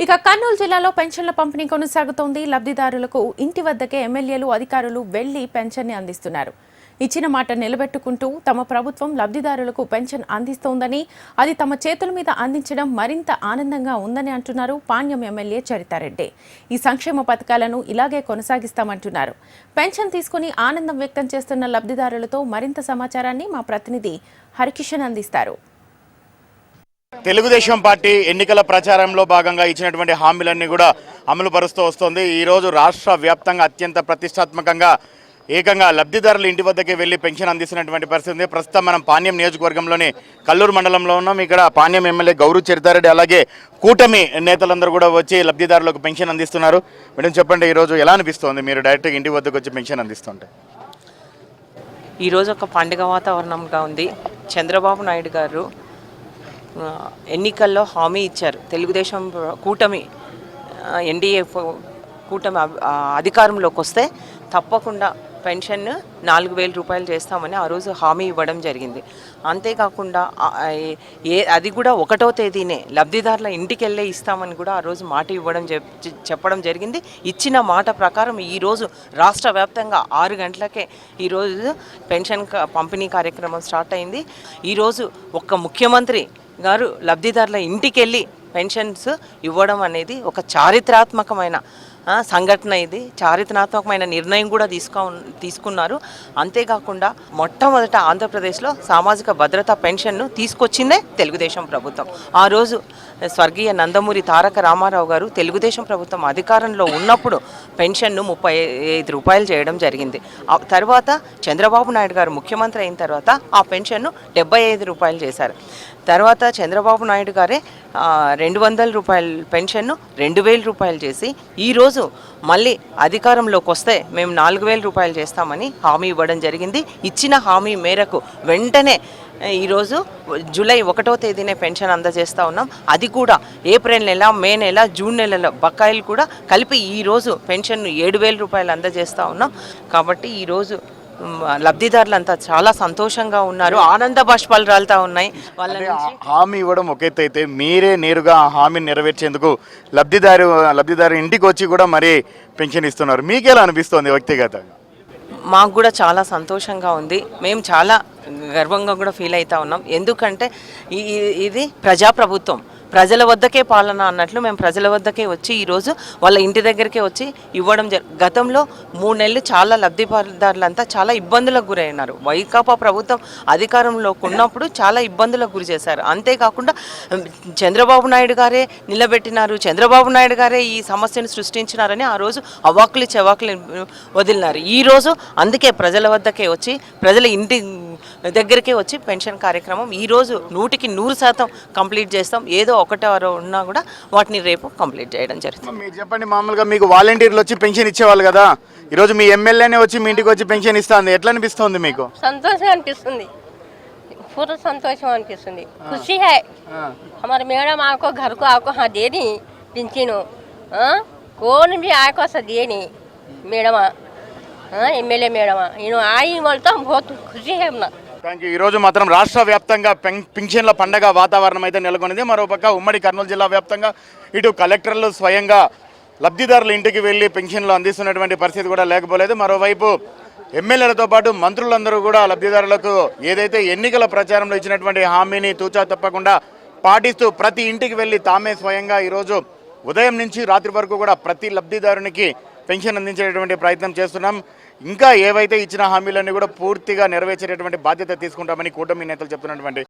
ఇక కర్నూలు జిల్లాలో పెన్షన్ల పంపిణీ కొనసాగుతోంది. లబ్ధిదారులకు ఇంటి వద్దకే ఎమ్మెల్యేలు, అధికారులు వెళ్లి పెన్షన్ ని అందిస్తున్నారు. ఇచ్చిన మాట నిలబెట్టుకుంటూ తమ ప్రభుత్వం లబ్ధిదారులకు పెన్షన్ అందిస్తోందని, అది తమ చేతుల మీద అందించడం మరింత ఆనందంగా ఉందని అంటున్నారు పాణ్యం ఎమ్మెల్యే చరితారెడ్డి. ఈ సంక్షేమ పథకాలను ఇలాగే కొనసాగిస్తామంటున్నారు. పెన్షన్ తీసుకుని ఆనందం వ్యక్తం చేస్తున్న లబ్ధిదారులతో మరింత సమాచారాన్ని మా ప్రతినిధి హరికిషన్ అందిస్తారు. తెలుగుదేశం పార్టీ ఎన్నికల ప్రచారంలో భాగంగా ఇచ్చినటువంటి హామీలన్నీ కూడా అమలు పరుస్తూ వస్తుంది. ఈరోజు రాష్ట్ర వ్యాప్తంగా అత్యంత ప్రతిష్టాత్మకంగా ఏకంగా లబ్ధిదారుల ఇంటి వద్దకే వెళ్లి పెన్షన్ అందిస్తున్నటువంటి పరిస్థితి ఉంది. ప్రస్తుతం మనం పాణ్యం నియోజకవర్గంలోని కల్లూరు మండలంలో ఉన్నాం. ఇక్కడ పాణ్యం ఎమ్మెల్యే గౌరవ్ చరితారెడ్డి అలాగే కూటమి నేతలందరూ కూడా వచ్చి లబ్ధిదారులకు పెన్షన్ అందిస్తున్నారు. మేడం చెప్పండి, ఈరోజు ఎలా అనిపిస్తుంది మీరు డైరెక్ట్గా ఇంటి వద్దకు వచ్చి పెన్షన్ అందిస్తుంటే? ఈరోజు ఒక పండుగ వాతావరణంగా ఉంది. చంద్రబాబు నాయుడు గారు ఎన్నికల్లో హామీ ఇచ్చారు. తెలుగుదేశం కూటమి ఎన్డీఏ కూటమి అధికారంలోకి వస్తే తప్పకుండా పెన్షన్ 4,000 రూపాయలు చేస్తామని ఆ రోజు హామీ ఇవ్వడం జరిగింది. అంతేకాకుండా అది కూడా 1వ తేదీనే లబ్ధిదారుల ఇంటికి వెళ్ళే ఇస్తామని కూడా ఆ రోజు మాట ఇవ్వడం చెప్పడం జరిగింది. ఇచ్చిన మాట ప్రకారం ఈరోజు రాష్ట్ర వ్యాప్తంగా 6 గంటలకే ఈరోజు పెన్షన్ పంపిణీ కార్యక్రమం స్టార్ట్ అయింది. ఈరోజు ఒక్క ముఖ్యమంత్రి గారు లబ్ధిదారుల ఇంటికి వెళ్ళి పెన్షన్స్ ఇవ్వడం అనేది ఒక చారిత్రాత్మకమైన సంఘటన. ఇది చారిత్రాత్మకమైన నిర్ణయం కూడా తీసుకున్నారు. అంతేకాకుండా మొట్టమొదట ఆంధ్రప్రదేశ్లో సామాజిక భద్రతా పెన్షన్ను తీసుకొచ్చిందే తెలుగుదేశం ప్రభుత్వం. ఆ రోజు స్వర్గీయ నందమూరి తారక రామారావు గారు తెలుగుదేశం ప్రభుత్వం అధికారంలో ఉన్నప్పుడు పెన్షన్ను 35 రూపాయలు చేయడం జరిగింది. తర్వాత చంద్రబాబు నాయుడు గారు ముఖ్యమంత్రి అయిన తర్వాత ఆ పెన్షన్ను 75 రూపాయలు చేశారు. తర్వాత చంద్రబాబు నాయుడు గారే 200 రూపాయల పెన్షన్ను 2,000 రూపాయలు చేసి ఈరోజు మళ్ళీ అధికారంలోకి వస్తే మేము 4,000 రూపాయలు చేస్తామని హామీ ఇవ్వడం జరిగింది. ఇచ్చిన హామీ మేరకు వెంటనే ఈరోజు జూలై 1వ తేదీనే పెన్షన్ అందజేస్తూ ఉన్నాం. అది కూడా ఏప్రిల్ నెల, మే నెల, జూన్ నెలలో బకాయిలు కూడా కలిపి ఈరోజు పెన్షన్ను 7,000 రూపాయలు అందజేస్తూ ఉన్నాం. కాబట్టి ఈరోజు లబ్ధిదారులంతా చాలా సంతోషంగా ఉన్నారు. ఆనంద బాష్పాలు రాలుతా ఉన్నాయి. వాళ్ళ హామీ ఇవ్వడం ఒక ఎత్తు అయితే, మీరే నేరుగా ఆ హామీని నెరవేర్చేందుకు లబ్ధిదారు ఇంటికి వచ్చి కూడా మరి పెన్షన్ ఇస్తున్నారు. మీకెలా అనిపిస్తుంది వ్యక్తిగతంగా? మాకు కూడా చాలా సంతోషంగా ఉంది. మేము చాలా గర్వంగా కూడా ఫీల్ అవుతా ఉన్నాం. ఎందుకంటే ఇది ప్రజాప్రభుత్వం, ప్రజల వద్దకే పాలన అన్నట్లు మేము ప్రజల వద్దకే వచ్చి ఈరోజు వాళ్ళ ఇంటి దగ్గరికే వచ్చి ఇవ్వడం గతంలో 3 నెలలు చాలా లబ్ధిదారులంతా చాలా ఇబ్బందులకు గురైనారు. వైకాపా ప్రభుత్వం అధికారంలోకి ఉన్నప్పుడు చాలా ఇబ్బందులకు గురి చేశారు. అంతేకాకుండా చంద్రబాబు నాయుడు గారే నిలబెట్టినారు, చంద్రబాబు నాయుడు గారే ఈ సమస్యను సృష్టించినారని ఆ రోజు అవాకులు చెవాకులు వదిలినారు. ఈరోజు అందుకే ప్రజల వద్దకే వచ్చి ప్రజల ఇంటి దగ్గరికే వచ్చి పెన్షన్ కార్యక్రమం ఈరోజు 100% కంప్లీట్ చేస్తాం. ఏదో ఒకటో ఉన్నా కూడా వాటిని రేపు కంప్లీట్ చేయడం జరుగుతుంది. మీరు చెప్పండి, మామూలుగా మీకు వాలంటీర్లు వచ్చి పెన్షన్ ఇచ్చేవాళ్ళు కదా, ఈరోజు మీ ఎమ్మెల్యేనే వచ్చి మీ ఇంటికి వచ్చి పెన్షన్ ఇస్తుంది, ఎట్లా అనిపిస్తుంది మీకు? సంతోషం అనిపిస్తుంది, పూरा సంతోషం అనిపిస్తుంది. खुशी है हमारे मैडम आपको घर को आपको हाँ दे दी पेंशन, कौन भी आपको ऐसा दिए नहीं मैडम, एमएलए मैडम इन्हों आई बोलता बहुत खुशी है अपना. Thank you. ఈరోజు మాత్రం రాష్ట్ర వ్యాప్తంగా పెన్షన్ల పండగ వాతావరణం అయితే నెలకొనింది. మరోపక్క ఉమ్మడి కర్నూలు జిల్లా వ్యాప్తంగా ఇటు కలెక్టర్లు స్వయంగా లబ్ధిదారుల ఇంటికి వెళ్ళి పెన్షన్లు అందిస్తున్నటువంటి పరిస్థితి కూడా లేకపోలేదు. మరోవైపు ఎమ్మెల్యేలతో పాటు మంత్రులందరూ కూడా లబ్ధిదారులకు ఏదైతే ఎన్నికల ప్రచారంలో ఇచ్చినటువంటి హామీని తూచా తప్పకుండా పాటిస్తూ ప్రతి ఇంటికి వెళ్ళి తామే స్వయంగా ఈరోజు ఉదయం నుంచి రాత్రి వరకు కూడా ప్రతి లబ్ధిదారునికి పెన్షన్ అందించేటువంటి ప్రయత్నం చేస్తున్నాం. ఇంకా ఏవైతే ఇచ్చిన హామీలన్నీ కూడా పూర్తిగా నెరవేర్చేటటువంటి బాధ్యత తీసుకుంటామని కూటమి నేతలు చెప్తున్నటువంటి